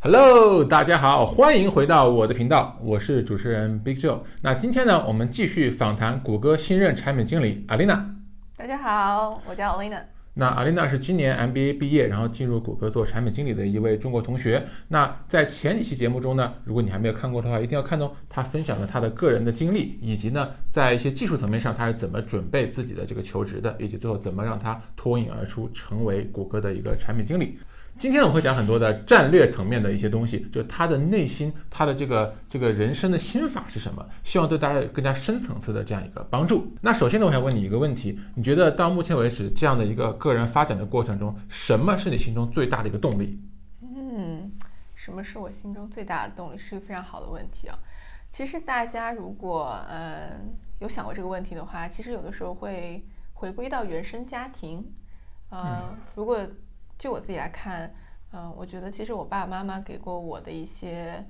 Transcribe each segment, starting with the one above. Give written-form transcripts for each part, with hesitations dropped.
Hello，大家好，欢迎回到我的频道，我是主持人 Big Joe。那今天呢，我们继续访谈谷歌新任产品经理 Alina。大家好，我叫 Alina。那 Alina 是今年 MBA 毕业，然后进入谷歌做产品经理的一位中国同学。那在前几期节目中呢，如果你还没有看过的话，一定要看哦。他分享了他的个人的经历，以及呢，在一些技术层面上，他是怎么准备自己的这个求职的，以及最后怎么让他脱颖而出，成为谷歌的一个产品经理。今天我会讲很多的战略层面的一些东西，就他的内心，他的这个人生的心法是什么，希望对大家有更加深层次的这样一个帮助。那首先呢，我想问你一个问题，你觉得到目前为止这样的一个个人发展的过程中，什么是你心中最大的一个动力？什么是我心中最大的动力，是一个非常好的问题啊。其实大家如果有想过这个问题的话，其实有的时候会回归到原生家庭。如果就我自己来看，我觉得其实我爸爸妈妈给过我的一些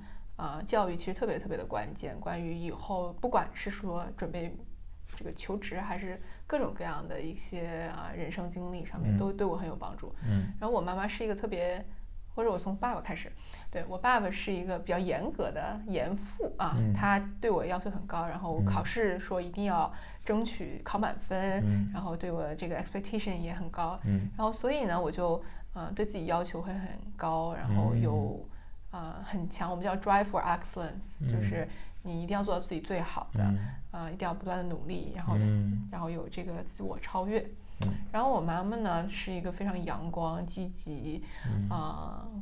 教育，其实特别特别的关键。关于以后不管是说准备这个求职，还是各种各样的一些人生经历上面，都对我很有帮助。然后我妈妈是一个特别，或者我从爸爸开始，对，我爸爸是一个比较严格的严父啊，他对我要求很高，然后考试说一定要争取考满分，然后对我这个 expectation 也很高，然后所以呢，我就对自己要求会很高，然后有很强，我们叫 drive for excellence，就是你一定要做到自己最好的，一定要不断的努力，然后有这个自我超越。然后我妈妈呢是一个非常阳光积极，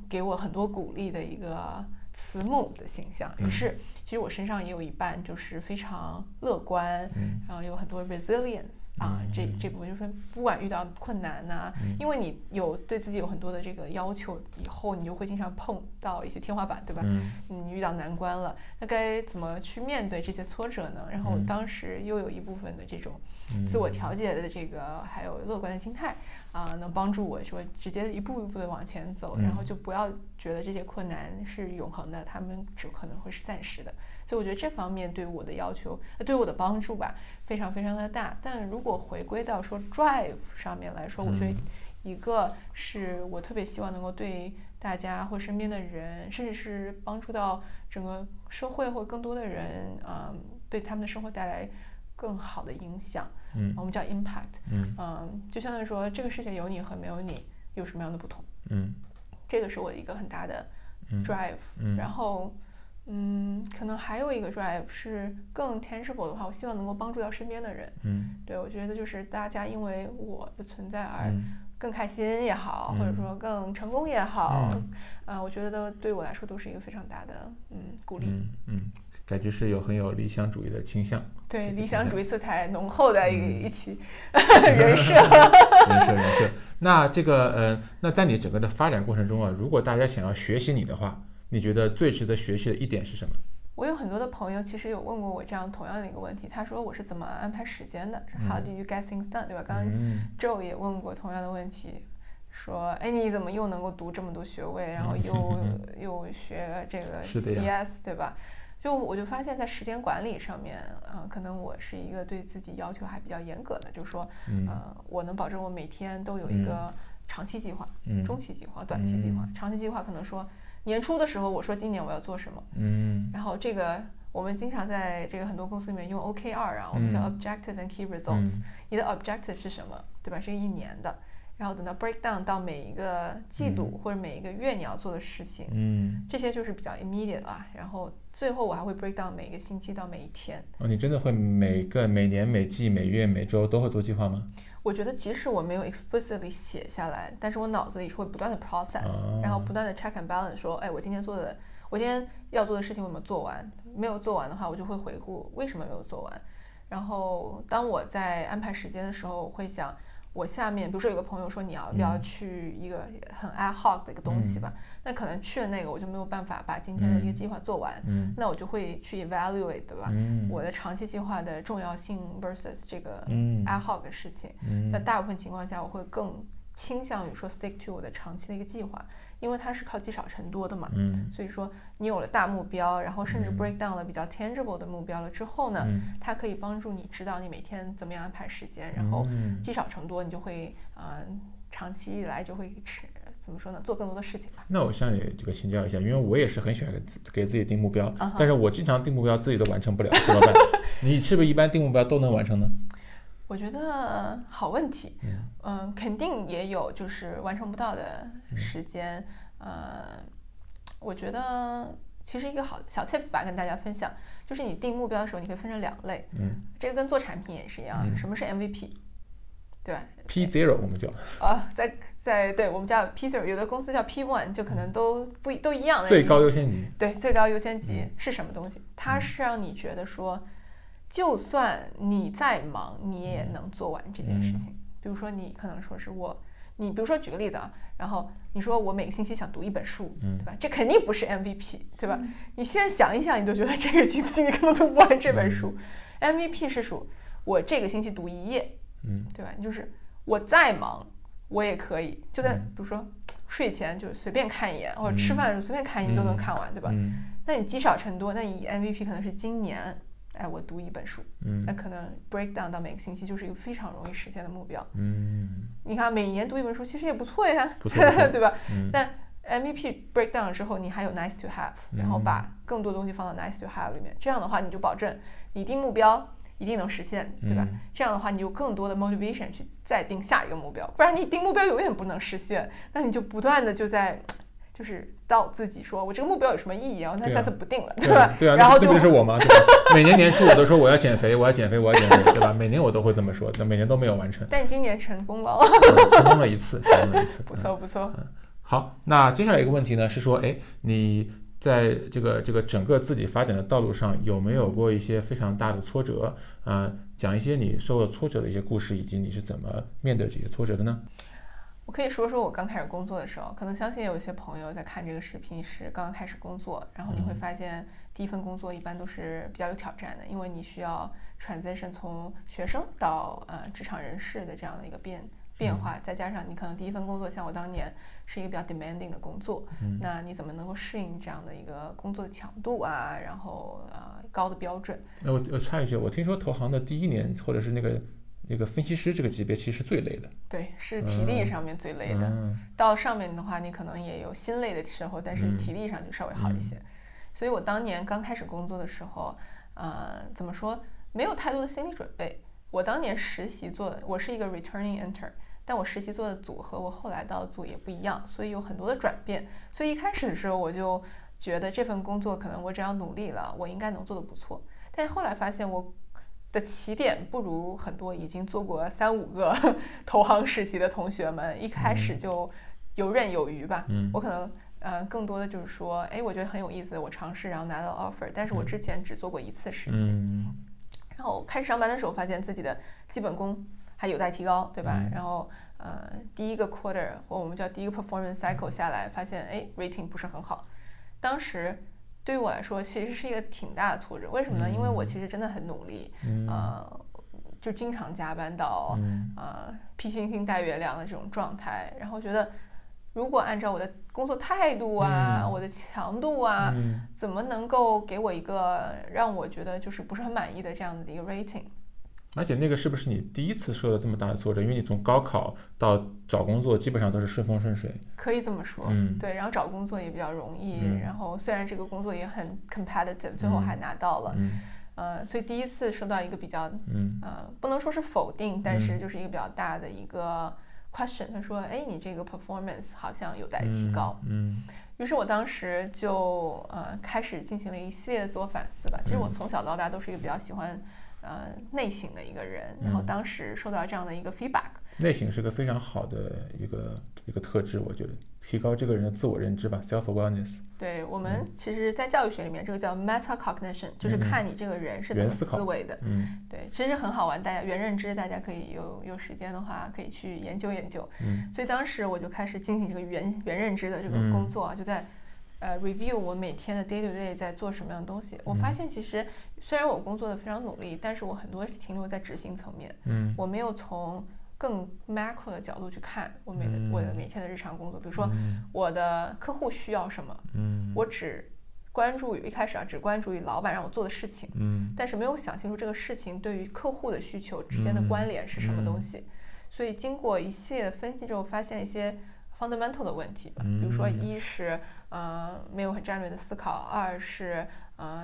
给我很多鼓励的一个慈母的形象。于是其实我身上也有一半就是非常乐观，然后有很多 resilience。这部分就是说，不管遇到困难呐，因为你对自己有很多的这个要求，以后你就会经常碰到一些天花板，对吧？你遇到难关了，那该怎么去面对这些挫折呢？然后我当时又有一部分的这种自我调节的这个，还有乐观的心态能帮助我说直接一步一步的往前走，然后就不要觉得这些困难是永恒的，他们只可能会是暂时的。所以我觉得这方面对我的要求，对我的帮助吧，非常非常的大。但如果回归到说 drive 上面来说，我觉得一个是我特别希望能够对大家或身边的人，甚至是帮助到整个社会或更多的人，对他们的生活带来更好的影响。我们叫 impact。就相当于说这个世界有你和没有你有什么样的不同。这个是我一个很大的 drive。然后可能还有一个 drive 是更 tangible 的话，我希望能够帮助到身边的人。对，我觉得就是大家因为我的存在而更开心也好，或者说更成功也好，我觉得对我来说都是一个非常大的鼓励。感觉是很有理想主义的倾向。对，理想主义色彩浓厚的一期人设。人设。那这个那在你整个的发展过程中啊，如果大家想要学习你的话，你觉得最值得学习的一点是什么？我有很多的朋友其实有问过我这样同样的一个问题，他说我是怎么安排时间的？How do you get things done？ 对吧？刚刚 Joe 也问过同样的问题，说哎你怎么又能够读这么多学位，然后又学这个 CS， 对吧？我就发现在时间管理上面，可能我是一个对自己要求还比较严格的，就是说，我能保证我每天都有一个长期计划、中期计划、短期计划。长期计划可能说年初的时候我说今年我要做什么，然后这个我们经常在这个很多公司里面用 OKR 我们叫 Objective and Key Results。你的 Objective 是什么，对吧？是一年的。然后等到 break down 到每一个季度或者每一个月你要做的事情，这些就是比较 immediate 啦。然后最后我还会 break down 每一个星期到每一天。你真的会每年每季每月每周都会做计划吗？我觉得即使我没有 explicitly 写下来，但是我脑子里是会不断的 process，然后不断的 check and balance， 说哎我今天要做的事情我有没有做完，没有做完的话我就会回顾为什么没有做完。然后当我在安排时间的时候，我会想我下面比如说有个朋友说你要不要去一个很 ad hoc 的一个东西吧，那可能去了那个我就没有办法把今天的一个计划做完，那我就会去 evaluate， 对吧？我的长期计划的重要性 versus 这个 ad hoc 的事情。那大部分情况下我会更倾向于说 stick to 我的长期的一个计划，因为它是靠积少成多的嘛。所以说你有了大目标，然后甚至 break down 了比较 tangible 的目标了之后呢，它可以帮助你知道你每天怎么样安排时间，然后积少成多，你就会长期以来就会怎么说呢，做更多的事情吧。那我向你这个请教一下，因为我也是很喜欢给自己定目标，但是我经常定目标自己都完成不了，怎么办？你是不是一般定目标都能完成呢？我觉得好问题，肯定也有就是完成不到的时间，我觉得其实一个好小 tips 吧，跟大家分享，就是你定目标的时候，你可以分成2类，这个跟做产品也是一样，什么是 MVP， 对吧 ？P0 我们叫对，我们叫 P0， 有的公司叫 P1， 就可能都一样的。最高优先级。对，最高优先级是什么东西？它是让你觉得说，就算你再忙，你也能做完这件事情。比如说，你可能说是你比如说举个例子啊，然后你说我每个星期想读1本书，对吧？这肯定不是 MVP， 对吧？你现在想一想，你就觉得这个星期你可能读不完这本书。MVP 是属我这个星期读1页，对吧？就是我再忙，我也可以，就在比如说睡前就随便看一眼，或者吃饭的时候随便看一眼都能看完，对吧？那你积少成多，那你 MVP 可能是今年，我读1本书，那可能 break down 到每个星期就是一个非常容易实现的目标。你看每年读1本书其实也不错呀，对吧？但 MVP break down 之后，你还有 nice to have， 然后把更多东西放到 nice to have 里面，这样的话你就保证你定目标一定能实现，对吧？这样的话你有更多的 motivation 去再定下一个目标，不然你定目标永远不能实现，那你就不断的就是到自己说我这个目标有什么意义啊？那下次不定了，对吧？对啊，然后那不就是我吗？对吧？每年年初我都说我要减肥，我要减肥，我要减肥，对吧？每年我都会这么说，但每年都没有完成。但今年成功了，成功了一次，不错不错。好，那接下来一个问题呢是说，你在这个整个自己发展的道路上有没有过一些非常大的挫折？讲一些你受到挫折的一些故事，以及你是怎么面对这些挫折的呢？我可以说说我刚开始工作的时候，可能相信有一些朋友在看这个视频是刚刚开始工作，然后你会发现第一份工作一般都是比较有挑战的，因为你需要 transition 从学生到职场人士的这样的一个变化，再加上你可能第一份工作像我当年是一个比较 demanding 的工作，那你怎么能够适应这样的一个工作的强度啊，然后高的标准？那我插一句，我听说投行的第1年或者是那个分析师这个级别其实是最累的。对，是体力上面最累的。到上面的话，你可能也有心累的时候，但是体力上就稍微好一些。所以我当年刚开始工作的时候，怎么说，没有太多的心理准备。我当年实习做的，我是一个 returning intern， 但我实习做的组和我后来到的组也不一样，所以有很多的转变。所以一开始的时候我就觉得这份工作可能我只要努力了，我应该能做得不错。但是后来发现我的起点不如很多已经做过3-5个投行实习的同学们，一开始就游刃有余吧。我可能更多的就是说，我觉得很有意思，我尝试然后拿到 offer， 但是我之前只做过1次实习。然后开始上班的时候，发现自己的基本功还有待提高，对吧？然后第一个 quarter 或我们叫第一个 performance cycle 下来，发现rating 不是很好。当时对于我来说其实是一个挺大的挫折，为什么呢？因为我其实真的很努力，就经常加班到披星星戴月亮的这种状态，然后觉得如果按照我的工作态度啊，我的强度啊，怎么能够给我一个让我觉得就是不是很满意的这样的一个 rating？ 而且那个是不是你第一次受了这么大的挫折？因为你从高考到找工作基本上都是顺风顺水，可以这么说。对，然后找工作也比较容易，然后虽然这个工作也很 competitive， 最后还拿到了。所以第一次受到一个比较不能说是否定，但是就是一个比较大的一个 question， 他说你这个 performance 好像有待提高。于是我当时就开始进行了一系列的自我反思吧。其实我从小到大都是一个比较喜欢内省的一个人，然后当时受到这样的一个 feedback。内省是个非常好的一个特质，我觉得提高这个人的自我认知吧 ，self awareness。对，我们其实在教育学里面，这个叫 metacognition， 就是看你这个人是怎么思维的。对，其实很好玩，大家原认知，大家可以有时间的话可以去研究研究。所以当时我就开始进行这个原认知的这个工作啊，就在review 我每天的 day to day 在做什么样的东西。我发现其实虽然我工作的非常努力，但是我很多停留在执行层面。我没有从更 macro 的角度去看我的每天的日常工作。比如说我的客户需要什么，我只关注于一开始只关注于老板让我做的事情，但是没有想清楚这个事情对于客户的需求之间的关联是什么东西。所以经过一系列的分析之后，发现一些 fundamental 的问题吧，比如说一是没有很战略的思考，二是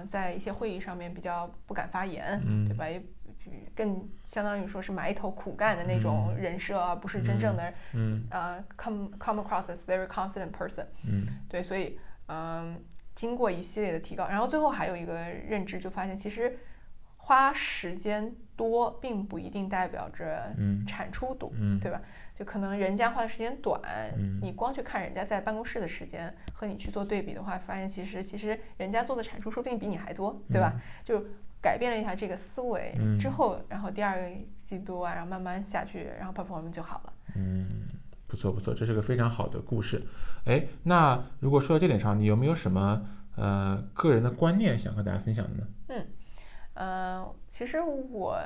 在一些会议上面比较不敢发言，对吧？也更相当于说是埋头苦干的那种人设，而不是真正的come across as very confident person。对，所以经过一系列的提高，然后最后还有一个认知，就发现其实花时间多并不一定代表着产出多，对吧？就可能人家花的时间短，你光去看人家在办公室的时间和你去做对比的话，发现其实人家做的产出说不定比你还多，对吧？就改变了一下这个思维之后，然后第2个季度啊，然后慢慢下去，然后 performance 就好了。不错不错，这是个非常好的故事。哎，那如果说到这点上，你有没有什么个人的观念想和大家分享的呢？其实我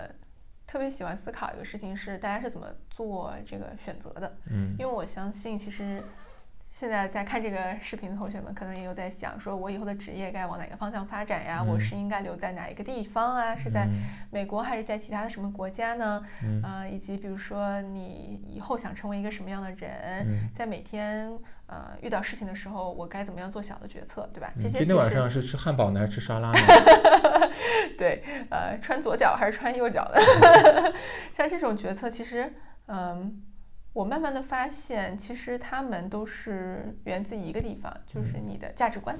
特别喜欢思考一个事情是大家是怎么做这个选择的。因为我相信其实现在在看这个视频的同学们可能也有在想说，我以后的职业该往哪个方向发展呀？我是应该留在哪一个地方啊？是在美国还是在其他的什么国家呢？以及比如说你以后想成为一个什么样的人？在每天遇到事情的时候，我该怎么样做小的决策，对吧？这些今天晚上是吃汉堡呢，还是吃沙拉呢？对，穿左脚还是穿右脚的？像这种决策，其实我慢慢的发现，其实他们都是源自一个地方，就是你的价值观。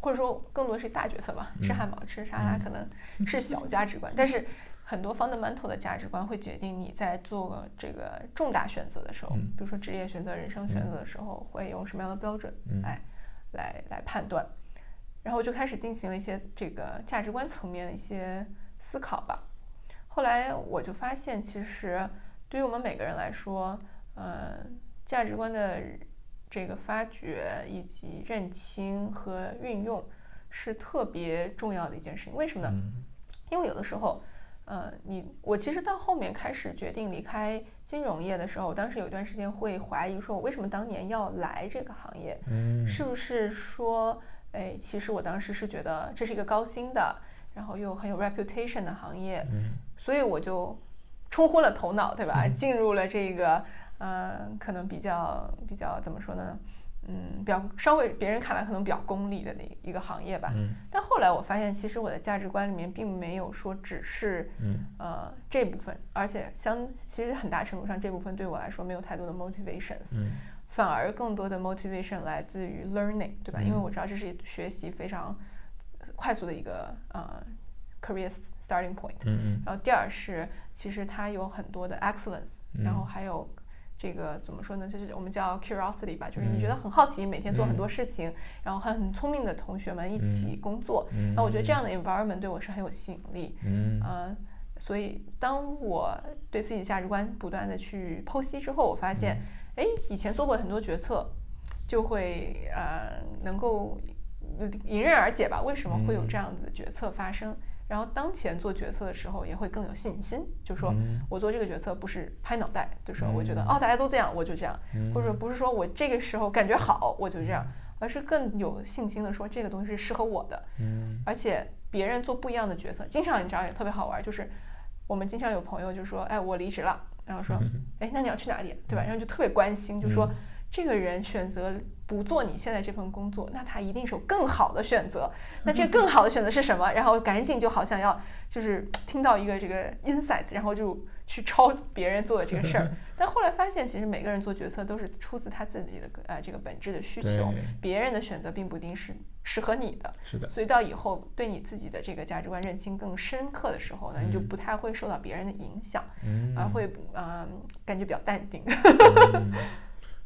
或者说更多是大决策吧，吃汉堡吃沙拉可能是小价值观，但是很多 fundamental 的价值观会决定你在做这个重大选择的时候，比如说职业选择、人生选择的时候，会用什么样的标准来判断。然后我就开始进行了一些这个价值观层面的一些思考吧。后来我就发现，其实对于我们每个人来说，价值观的这个发掘以及认清和运用是特别重要的一件事情。为什么呢？因为有的时候，我其实到后面开始决定离开金融业的时候，我当时有一段时间会怀疑说，我为什么当年要来这个行业？是不是说，其实我当时是觉得这是一个高薪的，然后又很有 reputation 的行业，所以我就冲昏了头脑，对吧？进入了这个可能比较怎么说呢？稍微别人看来可能比较功利的一个行业吧。但后来我发现，其实我的价值观里面并没有说只是这部分，而且其实很大程度上这部分对我来说没有太多的 motivations，反而更多的 motivation 来自于 learning， 对吧？因为我知道这是学习非常快速的一个career starting point。然后第二是，其实它有很多的 excellence，然后还有这个怎么说呢？就是我们叫 curiosity 吧，就是你觉得很好奇，每天做很多事情，然后和很聪明的同学们一起工作。那我觉得这样的 environment 对我是很有吸引力。所以当我对自己的价值观不断的去剖析之后，我发现，以前做过很多决策，就会能够迎刃而解吧，为什么会有这样子的决策发生？然后当前做决策的时候也会更有信心，就是说我做这个决策不是拍脑袋，就是说我觉得大家都这样我就这样，或者不是说我这个时候感觉好我就这样，而是更有信心的说这个东西是适合我的。而且别人做不一样的决策，经常你知道也特别好玩，就是我们经常有朋友就说我离职了，然后说那你要去哪里，对吧？然后就特别关心，就说这个人选择不做你现在这份工作，那他一定是有更好的选择。那这更好的选择是什么？然后赶紧就好像要就是听到一个这个 insights， 然后就去抄别人做的这个事儿。但后来发现，其实每个人做决策都是出自他自己的这个本质的需求，别人的选择并不一定是适合你的。是的。所以到以后对你自己的这个价值观认清更深刻的时候呢，你就不太会受到别人的影响，而会感觉比较淡定。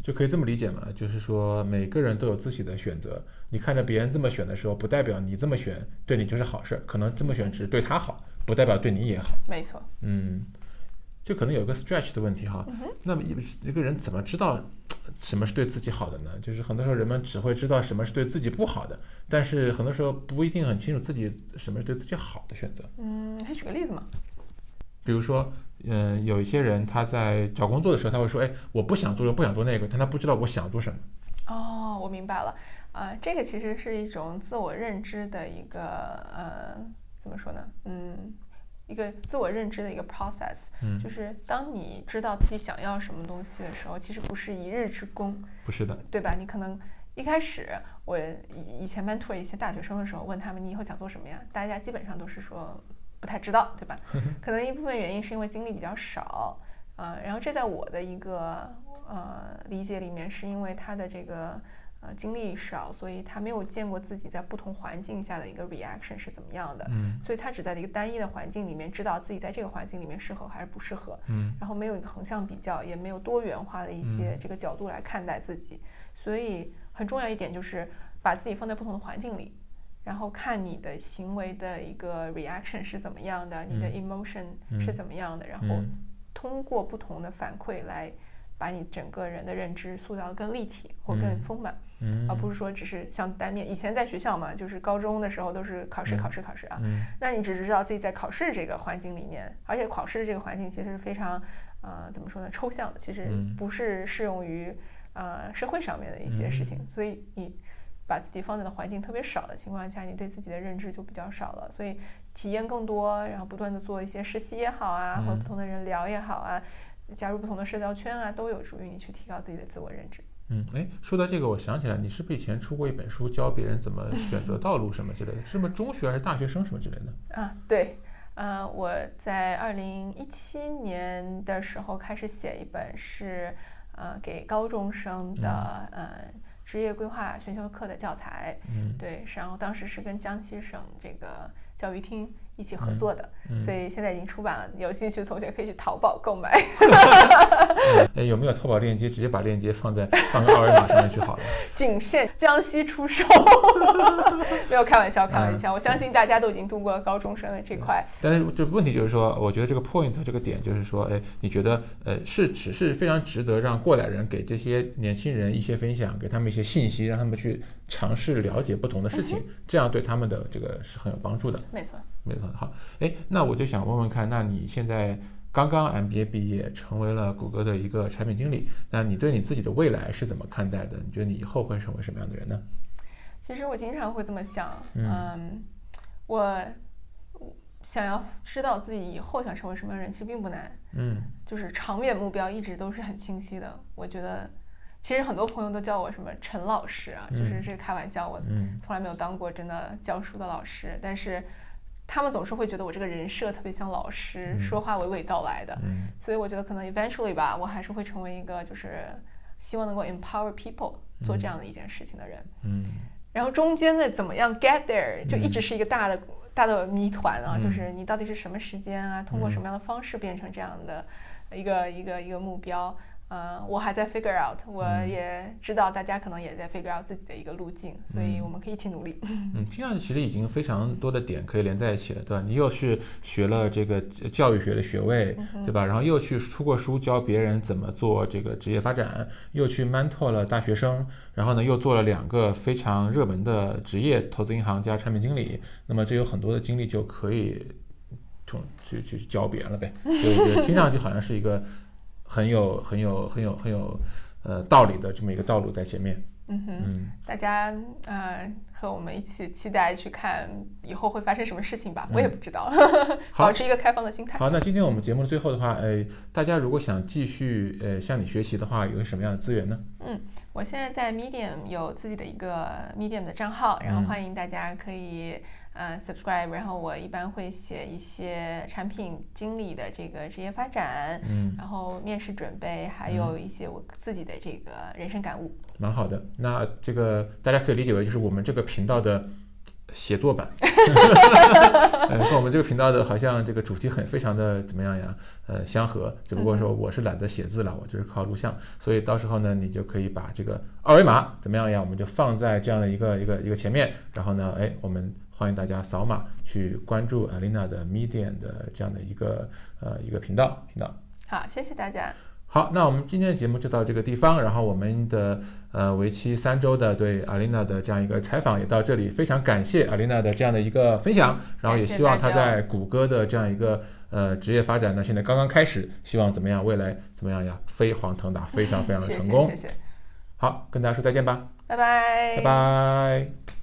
就可以这么理解嘛，就是说每个人都有自己的选择，你看着别人这么选的时候，不代表你这么选对你就是好事，可能这么选只是对他好，不代表对你也好。没错。就可能有个 stretch 的问题哈。那么一个人怎么知道什么是对自己好的呢？就是很多时候人们只会知道什么是对自己不好的，但是很多时候不一定很清楚自己什么是对自己好的选择。可以举个例子吗？比如说有一些人他在找工作的时候，他会说我不想做这个不想做那个，但他不知道我想做什么。我明白了。这个其实是一种自我认知的一个怎么说呢？一个自我认知的一个 process，就是当你知道自己想要什么东西的时候，其实不是一日之功，不是的，对吧？你可能一开始我以前 mentor 一些大学生的时候，问他们你以后想做什么呀？大家基本上都是说不太知道，对吧？可能一部分原因是因为经历比较少，然后这在我的一个理解里面，是因为他的这个经历少，所以他没有见过自己在不同环境下的一个 reaction 是怎么样的，所以他只在一个单一的环境里面知道自己在这个环境里面适合还是不适合，然后没有一个横向比较，也没有多元化的一些这个角度来看待自己，所以很重要一点就是把自己放在不同的环境里，然后看你的行为的一个 reaction 是怎么样的，你的 emotion 是怎么样的，然后通过不同的反馈来把你整个人的认知塑造得更立体或更丰满，而不是说只是像单面。以前在学校嘛，就是高中的时候都是考试啊，那你只知道自己在考试这个环境里面，而且考试这个环境其实是非常怎么说呢，抽象的，其实不是适用于社会上面的一些事情，所以你把自己放在的环境特别少的情况下，你对自己的认知就比较少了，所以体验更多，然后不断的做一些实习也好啊，和不同的人聊也好啊，加入不同的社交圈啊，都有助于你去提高自己的自我认知。说到这个，我想起来，你是不是以前出过一本书，教别人怎么选择道路什么之类的？是不是中学还是大学生什么之类的？对，我在2017年的时候开始写一本是给高中生的职业规划选修课的教材，对，然后当时是跟江西省这个教育厅一起合作的，所以现在已经出版了，有兴趣的同学可以去淘宝购买。有没有淘宝链接？直接把链接放个二维码上面去好了。仅限江西出售。没有开玩笑，我相信大家都已经度过了高中生的这块。但是这问题就是说，我觉得这个 point 这个点就是说，你觉得只是非常值得让过来人给这些年轻人一些分享，给他们一些信息，让他们去尝试了解不同的事情，这样对他们的这个是很有帮助的。没错。好，那我就想问问看，那你现在刚刚 MBA 毕业，成为了谷歌的一个产品经理，那你对你自己的未来是怎么看待的？你觉得你以后会成为什么样的人呢？其实我经常会这么想，我想要知道自己以后想成为什么样的人，其实并不难，就是长远目标一直都是很清晰的。我觉得其实很多朋友都叫我什么陈老师啊，就是这个开玩笑，我从来没有当过真的教书的老师，但是他们总是会觉得我这个人设特别像老师，说话娓娓道来的，所以我觉得可能 eventually 吧，我还是会成为一个就是希望能够 empower people 做这样的一件事情的人。然后中间的怎么样 get there 就一直是一个大的谜团啊，就是你到底是什么时间啊，通过什么样的方式变成这样的一个目标。我还在 figure out， 我也知道大家可能也在 figure out 自己的一个路径，所以我们可以一起努力。听上去其实已经非常多的点可以连在一起了，对吧？你又是学了这个教育学的学位，对吧？然后又去出过书教别人怎么做这个职业发展，又去 mentor 了大学生，然后呢又做了2个非常热门的职业，投资银行加产品经理，那么这有很多的精力就可以去教别人了呗。所以我觉得听上去好像是一个很有道理的这么一个道路在前面。大家和我们一起期待去看以后会发生什么事情吧，我也不知道。保持一个开放的心态。好，那今天我们节目的最后的话，大家如果想继续向你学习的话，有什么样的资源呢？我现在在 Medium 有自己的一个 Medium 的账号，然后欢迎大家可以subscribe， 然后我一般会写一些产品经理的这个职业发展，然后面试准备，还有一些我自己的这个人生感悟。蛮好的，那这个大家可以理解为就是我们这个频道的写作版。跟我们这个频道的好像这个主题非常的怎么样呀？相合，只不过说我是懒得写字了，我就是靠录像，所以到时候呢，你就可以把这个二维码怎么样呀？我们就放在这样的一个前面，然后呢，我们欢迎大家扫码去关注 Alina 的 Medium 的这样的一个频道。好，谢谢大家。好，那我们今天的节目就到这个地方，然后我们的为期3周的对 Alina 的这样一个采访也到这里，非常感谢 Alina 的这样的一个分享，然后也希望她在谷歌的这样一个职业发展呢，现在刚刚开始，希望怎么样，未来怎么样呀，飞黄腾达，非常非常的成功。谢谢。好，跟大家说再见吧，拜拜。拜拜。